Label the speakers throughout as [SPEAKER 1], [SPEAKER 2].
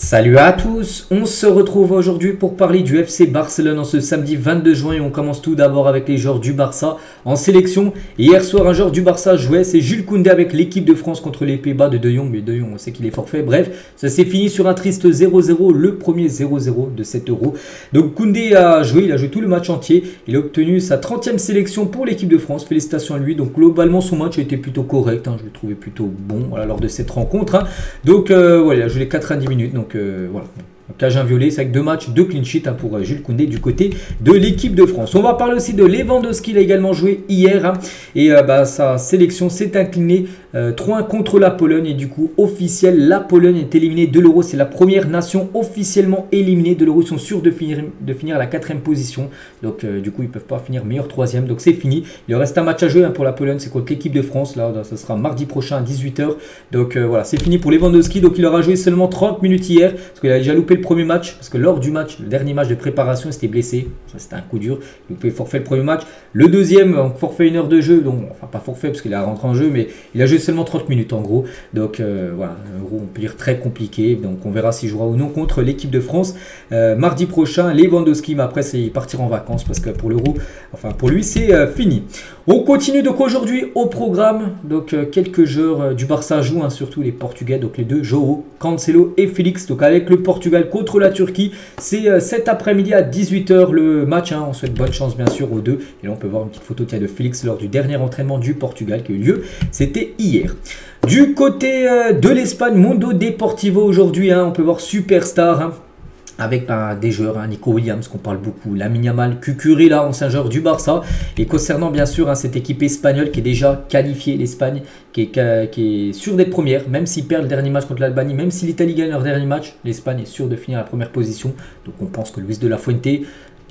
[SPEAKER 1] Salut à tous, on se retrouve aujourd'hui pour parler du FC Barcelone en ce samedi 22 juin et on commence tout d'abord avec les joueurs du Barça en sélection. Hier soir, un joueur du Barça jouait, c'est Jules Koundé avec l'équipe de France contre les Pays-Bas de De Jong, mais De Jong on sait qu'il est forfait. Bref, ça s'est fini sur un triste 0-0, le premier 0-0 de cet Euro. Donc Koundé a joué, il a joué tout le match entier, il a obtenu sa 30e sélection pour l'équipe de France, félicitations à lui. Donc globalement son match a été plutôt correct, je l'ai trouvé plutôt bon lors de cette rencontre. Donc voilà, il a joué les 90 minutes. Donc voilà, cage inviolée, c'est avec 2 matchs, 2 clean sheets pour Jules Koundé du côté de l'équipe de France. On va parler aussi de Lewandowski, il a également joué hier et sa sélection s'est inclinée 3-1 contre la Pologne et du coup officiel, la Pologne est éliminée de l'Euro. C'est la première nation officiellement éliminée de l'Euro. Ils sont sûrs de finir à la 4e position, donc du coup ils ne peuvent pas finir meilleur 3e, donc c'est fini. Il leur reste un match à jouer pour la Pologne, c'est contre l'équipe de France, là ça sera mardi prochain à 18 h. Donc voilà, c'est fini pour Lewandowski. Donc il aura joué seulement 30 minutes hier parce qu'il a déjà loupé le premier match, parce que lors du match, le dernier match de préparation, il s'était blessé, ça c'était un coup dur, il pouvait forfait le premier match. Le deuxième, forfait 1 heure de jeu, donc enfin pas forfait parce qu'il a rentré en jeu, mais il a joué seulement 30 minutes en gros. Donc voilà, un Euro on peut dire très compliqué, donc on verra s'il jouera ou non contre l'équipe de France mardi prochain. Lewandowski, mais après il partira en vacances parce que pour l'Euro, enfin pour lui c'est fini. On continue donc aujourd'hui au programme, donc quelques joueurs du Barça jouent, surtout les Portugais, donc les deux, João Cancelo et Félix, donc avec le Portugal contre la Turquie. C'est cet après-midi à 18 h le match, on souhaite bonne chance bien sûr aux deux. Et là on peut voir une petite photo de Félix lors du dernier entraînement du Portugal qui a eu lieu, c'était hier. Du côté de l'Espagne, Mundo Deportivo aujourd'hui, on peut voir Superstar, avec des joueurs, Nico Williams qu'on parle beaucoup, Lamine Yamal, Cucurella, ancien joueur du Barça. Et concernant bien sûr cette équipe espagnole qui est déjà qualifiée, l'Espagne qui est sûre d'être première, même s'ils perdent le dernier match contre l'Albanie, même si l'Italie gagne leur dernier match, l'Espagne est sûre de finir à la première position. Donc on pense que Luis de la Fuente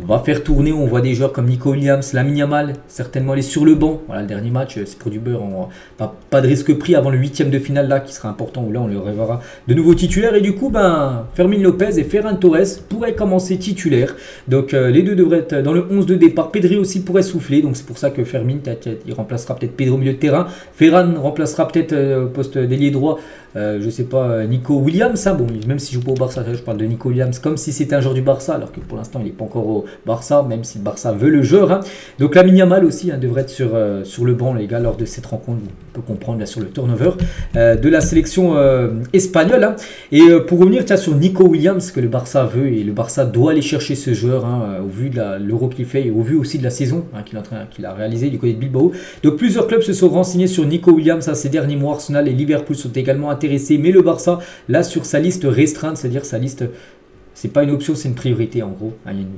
[SPEAKER 1] va faire tourner. On voit des joueurs comme Nico Williams, Lamine Yamal, certainement aller sur le banc. Voilà, le dernier match, c'est pour du beurre. Pas de risque pris avant le 8e de finale là, qui sera important, où là on le reverra de nouveau titulaire. Et du coup, Fermin Lopez et Ferran Torres pourraient commencer titulaires. Donc les deux devraient être dans le 11 de départ. Pedri aussi pourrait souffler. Donc c'est pour ça que Fermin, il remplacera peut-être Pedro au milieu de terrain. Ferran remplacera peut-être au poste d'ailier droit. Je sais pas, Nico Williams, bon, même si je joue pas au Barça, je parle de Nico Williams comme si c'était un joueur du Barça, alors que pour l'instant il n'est pas encore au Barça, même si le Barça veut le joueur. Donc Lamine Yamal aussi devrait être sur le banc, les gars, lors de cette rencontre. On peut comprendre bien sûr le turnover de la sélection espagnole. Et pour revenir sur Nico Williams, que le Barça veut, et le Barça doit aller chercher ce joueur au vu de l'Euro qu'il fait et au vu aussi de la saison qu'il a réalisé du côté de Bilbao. Donc plusieurs clubs se sont renseignés sur Nico Williams ces derniers mois. Arsenal et Liverpool sont également intéressés, mais le Barça là sur sa liste restreinte, c'est-à-dire sa liste, c'est pas une option, c'est une priorité en gros.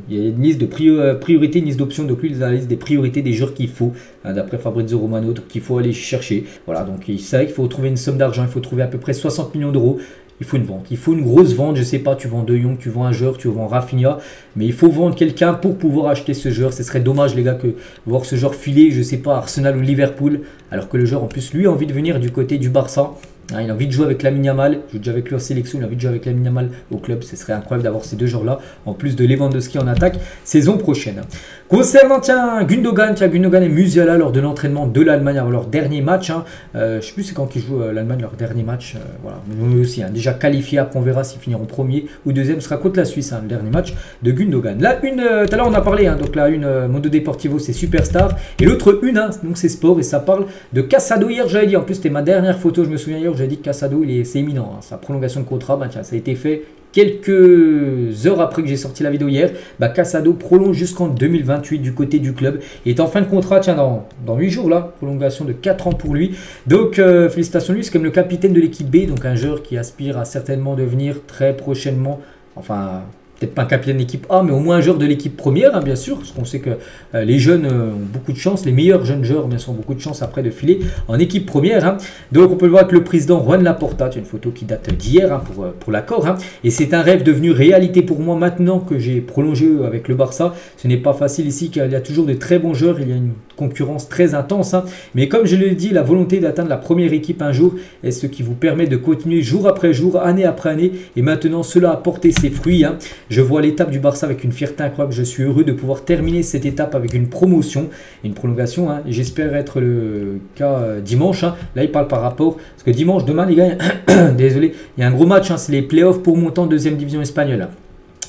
[SPEAKER 1] Il y a une liste de priorités, une liste d'options, donc lui il a la liste des priorités des joueurs qu'il faut, d'après Fabrizio Romano, qu'il faut aller chercher. Voilà, donc il savait qu'il faut trouver une somme d'argent, il faut trouver à peu près 60 millions d'euros. Il faut une vente, il faut une grosse vente, je sais pas, tu vends De Jong, tu vends un joueur, tu vends Rafinha, mais il faut vendre quelqu'un pour pouvoir acheter ce joueur. Ce serait dommage les gars que voir ce joueur filer, je sais pas, Arsenal ou Liverpool, alors que le joueur en plus lui a envie de venir du côté du Barça. Il a envie de jouer avec Lamine Yamal, j'ai déjà avec lui en sélection, il a envie de jouer avec Lamine Yamal au club, ce serait incroyable d'avoir ces deux joueurs-là, en plus de Lewandowski en attaque, saison prochaine. Concernant Gundogan et Musiala lors de l'entraînement de l'Allemagne avant leur dernier match, je ne sais plus c'est quand ils jouent l'Allemagne leur dernier match, voilà, eux aussi, déjà qualifiés, après on verra s'ils finiront premier ou deuxième, ce sera contre la Suisse, le dernier match de Gundogan. Là, tout à l'heure on a parlé, donc là une Mundo Deportivo c'est Superstar, et l'autre donc c'est Sport, et ça parle de Casado. Hier j'avais dit, en plus c'était ma dernière photo, je me souviens hier, j'ai dit que Casado c'est imminent, sa prolongation de contrat, ça a été fait quelques heures après que j'ai sorti la vidéo hier. Casado prolonge jusqu'en 2028 du côté du club, il est en fin de contrat, dans 8 jours là, prolongation de 4 ans pour lui, donc félicitations lui, c'est comme le capitaine de l'équipe B, donc un joueur qui aspire à certainement devenir très prochainement, enfin peut-être pas un capitaine d'équipe A, mais au moins un joueur de l'équipe première, bien sûr, parce qu'on sait que les jeunes ont beaucoup de chance, les meilleurs jeunes joueurs bien sûr, ont beaucoup de chance après de filer en équipe première. Donc on peut le voir avec le président Juan Laporta, tu as une photo qui date d'hier pour l'accord, et c'est un rêve devenu réalité pour moi maintenant que j'ai prolongé avec le Barça. Ce n'est pas facile ici car il y a toujours de très bons joueurs, il y a une concurrence très intense, mais comme je l'ai dit, la volonté d'atteindre la première équipe un jour est ce qui vous permet de continuer jour après jour, année après année, et maintenant cela a porté ses fruits. Je vois l'étape du Barça avec une fierté incroyable. Je suis heureux de pouvoir terminer cette étape avec une promotion et une prolongation. Hein. J'espère être le cas dimanche. Hein. Là, il parle par rapport... Parce que dimanche, demain, les gars, désolé, il y a un gros match. Hein. C'est les playoffs pour monter en deuxième division espagnole. Hein.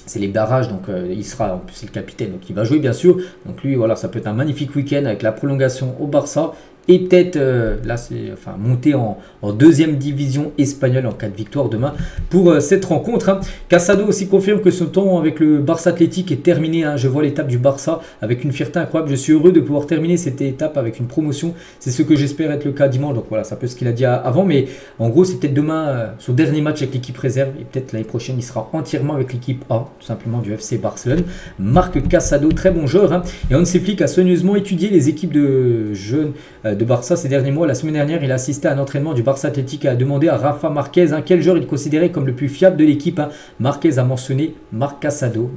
[SPEAKER 1] C'est les barrages, donc il sera, en plus c'est le capitaine, donc il va jouer bien sûr. Donc lui, voilà, ça peut être un magnifique week-end avec la prolongation au Barça. Et peut-être, là, c'est enfin, monter en deuxième division espagnole en cas de victoire demain pour cette rencontre. Hein. Casado aussi confirme que son temps avec le Barça Athletic est terminé. Hein. Je vois l'étape du Barça avec une fierté incroyable. Je suis heureux de pouvoir terminer cette étape avec une promotion. C'est ce que j'espère être le cas dimanche. Donc voilà, ça peut être ce qu'il a dit avant. Mais en gros, c'est peut-être demain son dernier match avec l'équipe réserve. Et peut-être l'année prochaine, il sera entièrement avec l'équipe A, tout simplement du FC Barcelone. Marc Casado, très bon joueur. Hein. Et Hansi Flick a soigneusement étudié les équipes de jeunes de Barça ces derniers mois. La semaine dernière, il a assisté à un entraînement du Barça Athletic et a demandé à Rafa Marquez quel joueur il considérait comme le plus fiable de l'équipe. Marquez a mentionné Marc Casado,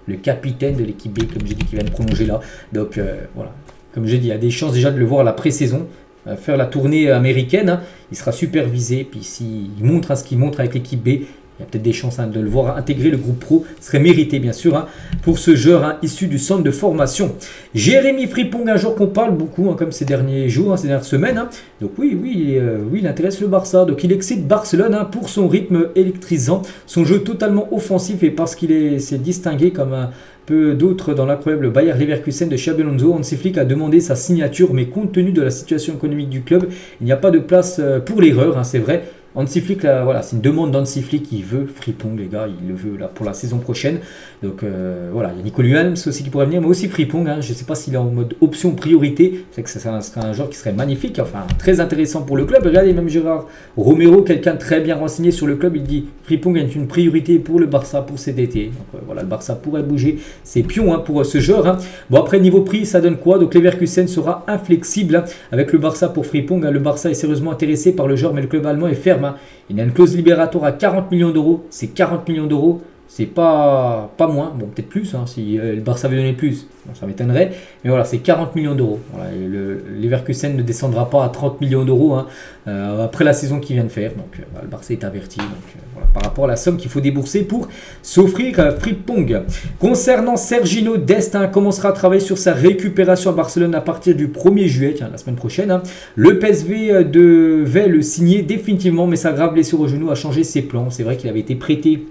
[SPEAKER 1] le capitaine de l'équipe B, comme j'ai dit, qui vient de prolonger là. Donc voilà, comme j'ai dit, il y a des chances déjà de le voir à la pré-saison, faire la tournée américaine. Il sera supervisé, puis s'il montre ce qu'il montre avec l'équipe B, il y a peut-être des chances de le voir intégrer le groupe pro. Ce serait mérité, bien sûr, pour ce joueur issu du centre de formation. Jérémy Frimpong, un joueur qu'on parle beaucoup, comme ces derniers jours, ces dernières semaines. Donc oui, il intéresse le Barça. Donc il excite Barcelone pour son rythme électrisant, son jeu totalement offensif et parce qu'il s'est distingué comme un peu d'autres dans l'incroyable Bayer Leverkusen de Xabi Alonso. Hansi Flick a demandé sa signature, mais compte tenu de la situation économique du club, il n'y a pas de place pour l'erreur, c'est vrai. Hansi Flick, là, voilà, c'est une demande d'Hansi Flick, il veut Frimpong, les gars, il le veut là pour la saison prochaine. Donc voilà, il y a Nico Williams aussi qui pourrait venir, mais aussi Frimpong. Je ne sais pas s'il est en mode option priorité. C'est que ça serait un joueur qui serait magnifique, enfin très intéressant pour le club. Regardez, même Gérard Romero, quelqu'un très bien renseigné sur le club, il dit Frimpong est une priorité pour le Barça pour cet été. Donc voilà, le Barça pourrait bouger ses pions pour ce joueur. Bon, après, niveau prix, ça donne quoi? Donc Leverkusen sera inflexible avec le Barça pour Frimpong. Le Barça est sérieusement intéressé par le joueur, mais le club allemand est ferme. Il a une clause libératoire à 40 millions d'euros. C'est 40 millions d'euros. C'est pas moins. Bon, peut-être plus. Si le Barça veut donner plus, bon, ça m'étonnerait. Mais voilà, c'est 40 millions d'euros. Voilà, le Leverkusen ne descendra pas à 30 millions d'euros après la saison qu'il vient de faire. Donc, le Barça est averti. Donc, voilà, par rapport à la somme qu'il faut débourser pour s'offrir Frimpong. Concernant Sergiño Dest, commencera à travailler sur sa récupération à Barcelone à partir du 1er juillet, la semaine prochaine. Le PSV devait le signer définitivement, mais sa grave blessure au genou a changé ses plans. C'est vrai qu'il avait été prêté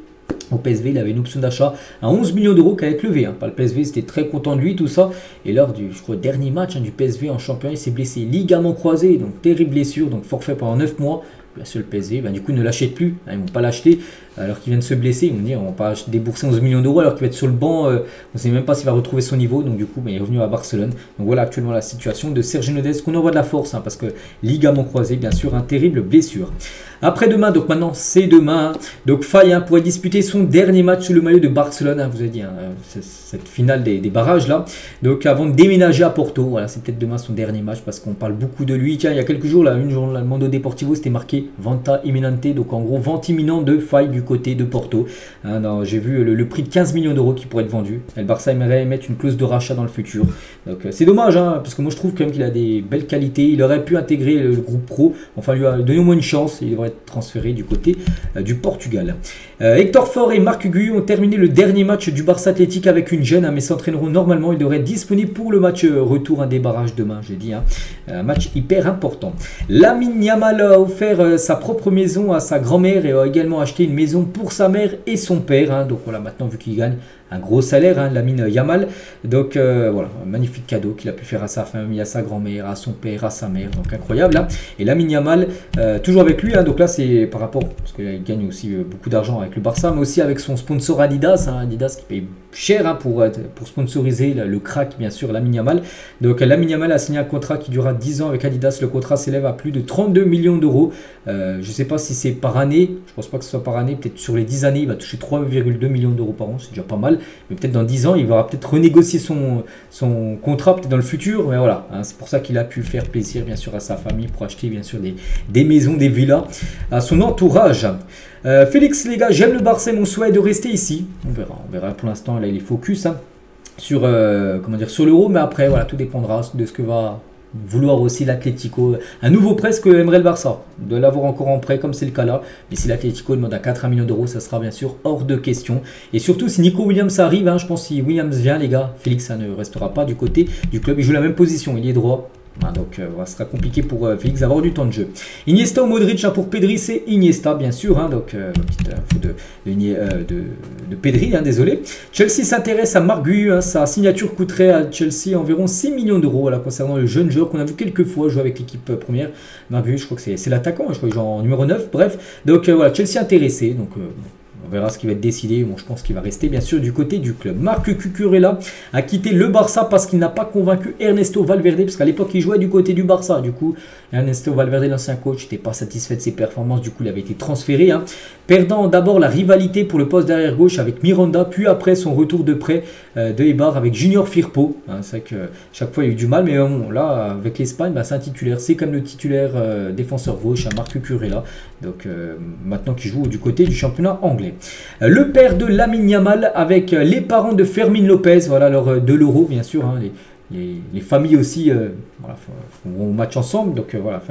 [SPEAKER 1] au PSV, il avait une option d'achat à 11 millions d'euros qui allait être levée. Le PSV, c'était très content de lui, tout ça. Et lors du, je crois, dernier match du PSV en championnat, il s'est blessé, ligament croisé, donc terrible blessure, donc forfait pendant 9 mois. Bien sûr, le PSV, du coup, ne l'achète plus. Ils ne vont pas l'acheter alors qu'il vient de se blesser. Ils vont dire, on ne va pas débourser 11 millions d'euros alors qu'il va être sur le banc. On ne sait même pas s'il va retrouver son niveau. Donc, du coup, il est revenu à Barcelone. Donc, voilà actuellement la situation de Sergiño Dest, qu'on envoie de la force parce que ligament croisé, bien sûr, terrible blessure. Après-demain, donc maintenant, c'est demain. Donc, Faye pourrait disputer son dernier match sous le maillot de Barcelone. Vous avez dit, cette finale des barrages là. Donc, avant de déménager à Porto. Voilà, c'est peut-être demain son dernier match parce qu'on parle beaucoup de lui. Tiens, il y a quelques jours, là, une journée, le Mundo Deportivo, c'était marqué Venta imminente, donc en gros vente imminente de Faye du côté de Porto. J'ai vu le prix de 15 millions d'euros qui pourrait être vendu. Et le Barça aimerait mettre une clause de rachat dans le futur. Donc c'est dommage, parce que moi je trouve quand même qu'il a des belles qualités. Il aurait pu intégrer le groupe pro. Enfin, lui a donné au moins une chance. Il devrait être transféré du côté du Portugal. Hector Fort et Marc Guy ont terminé le dernier match du Barça Athletic avec une gêne, mais s'entraîneront normalement. Ils devraient être disponibles pour le match retour des barrages demain, j'ai dit. Un match hyper important. Lamine Yamal a offert sa propre maison à sa grand-mère et a également acheté une maison pour sa mère et son père. Donc voilà, maintenant vu qu'il gagne un gros salaire, Lamine Yamal. Donc voilà, un magnifique cadeau qu'il a pu faire à sa famille, à sa grand-mère, à son père, à sa mère. Donc incroyable. Et Lamine Yamal, toujours avec lui. Donc là, c'est par rapport, parce qu'il gagne aussi beaucoup d'argent avec le Barça, mais aussi avec son sponsor Adidas. Adidas qui paye cher pour sponsoriser le crack, bien sûr, Lamine Yamal. Donc Lamine Yamal a signé un contrat qui durera 10 ans avec Adidas. Le contrat s'élève à plus de 32 millions d'euros. Je ne sais pas si c'est par année. Je ne pense pas que ce soit par année. Peut-être sur les 10 années, il va toucher 3,2 millions d'euros par an. C'est déjà pas mal. Mais peut-être dans 10 ans, il va peut-être renégocier son contrat, peut-être dans le futur. Mais voilà, c'est pour ça qu'il a pu faire plaisir, bien sûr, à sa famille pour acheter, bien sûr, des maisons, des villas à son entourage. Félix, les gars, j'aime le Barça, mon souhait est de rester ici. On verra pour l'instant, là, il est focus sur, sur l'euro. Mais après, voilà, tout dépendra de ce que va vouloir aussi l'Atlético, un nouveau prêt que aimerait le Barça, de l'avoir encore en prêt comme c'est le cas là. Mais si l'Atlético demande à 80 millions d'euros, ça sera bien sûr hors de question. Et surtout si Nico Williams arrive, hein, je pense que si Williams vient les gars, Félix ça ne restera pas du côté du club. Il joue la même position, il est droit. Donc ça sera compliqué pour Félix d'avoir du temps de jeu. Iniesta ou Modric, hein, pour Pedri c'est Iniesta bien sûr, hein, donc petite info de Pedri, hein, désolé. Chelsea s'intéresse à Marc Guiu, hein, sa signature coûterait à Chelsea environ 6 millions d'euros, voilà, concernant le jeune joueur qu'on a vu quelques fois jouer avec l'équipe première. Marc Guiu, je crois que c'est l'attaquant, je crois qu'il joue en numéro 9, bref. Donc voilà, Chelsea intéressé, donc on verra ce qui va être décidé. Bon, je pense qu'il va rester bien sûr du côté du club. Marc Cucurella a quitté le Barça parce qu'il n'a pas convaincu Ernesto Valverde, parce qu'à l'époque il jouait du côté du Barça. Du coup, Ernesto Valverde, l'ancien coach, n'était pas satisfait de ses performances. Du coup, il avait été transféré, hein, perdant d'abord la rivalité pour le poste d'arrière gauche avec Miranda, puis après son retour de prêt de Eibar avec Junior Firpo. Hein, c'est vrai que chaque fois il a eu du mal, mais bon, là avec l'Espagne, bah, c'est un titulaire. C'est comme le titulaire défenseur gauche, hein, Marc Cucurella. Donc maintenant qu'il joue du côté du championnat anglais. Le père de Lamine Yamal avec les parents de Fermín López, voilà, de l'Euro bien sûr, hein, les familles aussi voilà, font match ensemble, donc voilà,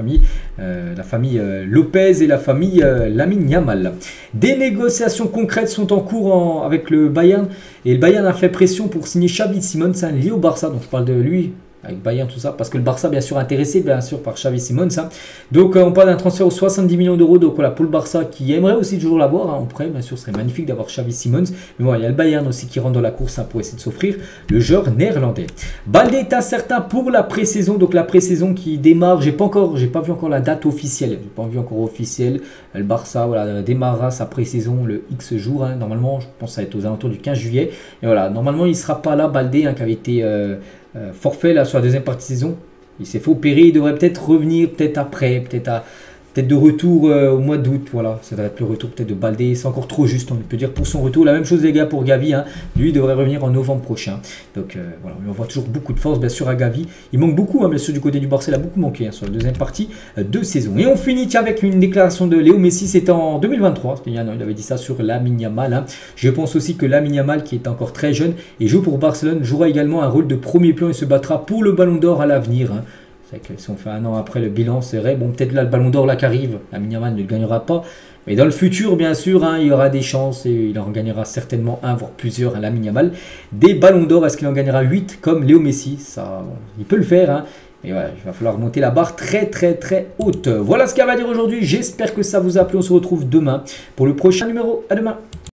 [SPEAKER 1] la famille Lopez et la famille Lamine Yamal. Des négociations concrètes sont en cours avec le Bayern, et le Bayern a fait pression pour signer Xavi Simons, hein, lié au Barça, donc je parle de lui avec Bayern, tout ça, parce que le Barça bien sûr intéressé bien sûr par Xavi Simons, hein. Donc on parle d'un transfert aux 70 millions d'euros, donc voilà, pour le Barça qui aimerait aussi toujours l'avoir, hein, en prêt, bien sûr ce serait magnifique d'avoir Xavi Simons, mais voilà, il y a le Bayern aussi qui rentre dans la course, hein, pour essayer de s'offrir le joueur néerlandais. Balde est incertain pour la pré-saison, donc la pré-saison qui démarre, j'ai pas vu encore la date officielle, le Barça voilà, démarrera sa pré-saison le X jour, hein, normalement je pense que ça va être aux alentours du 15 juillet, et voilà, normalement il sera pas là, Balde, hein, qui avait été forfait là sur la deuxième partie de saison. Il s'est fait opérer, il devrait peut-être revenir peut-être après, peut-être de retour au mois d'août. Voilà, ça devrait être le retour peut-être de Balde. C'est encore trop juste, on peut dire, pour son retour. La même chose les gars pour Gavi, hein. Lui il devrait revenir en novembre prochain. Donc voilà, on voit toujours beaucoup de force bien sûr à Gavi. Il manque beaucoup, hein, bien sûr, du côté du Barça, il a beaucoup manqué, hein, sur la deuxième partie de saison. Et on finit avec une déclaration de Léo Messi, c'était en 2023, c'était il y a un an, il avait dit ça sur Lamine Yamal, hein. Je pense aussi que Lamine Yamal, qui est encore très jeune et joue pour Barcelone, jouera également un rôle de premier plan et se battra pour le Ballon d'Or à l'avenir, hein. C'est que si on fait un an après le bilan, c'est vrai. Bon, peut-être là, le Ballon d'Or là qui arrive, Lamine Yamal ne le gagnera pas. Mais dans le futur, bien sûr, hein, il y aura des chances et il en gagnera certainement un, voire plusieurs, hein, Lamine Yamal. Des Ballons d'Or, est-ce qu'il en gagnera 8 comme Léo Messi? Ça, bon, il peut le faire, hein. Et ouais, il va falloir monter la barre très haute. Voilà ce qu'il y a à dire aujourd'hui. J'espère que ça vous a plu. On se retrouve demain pour le prochain numéro. À demain.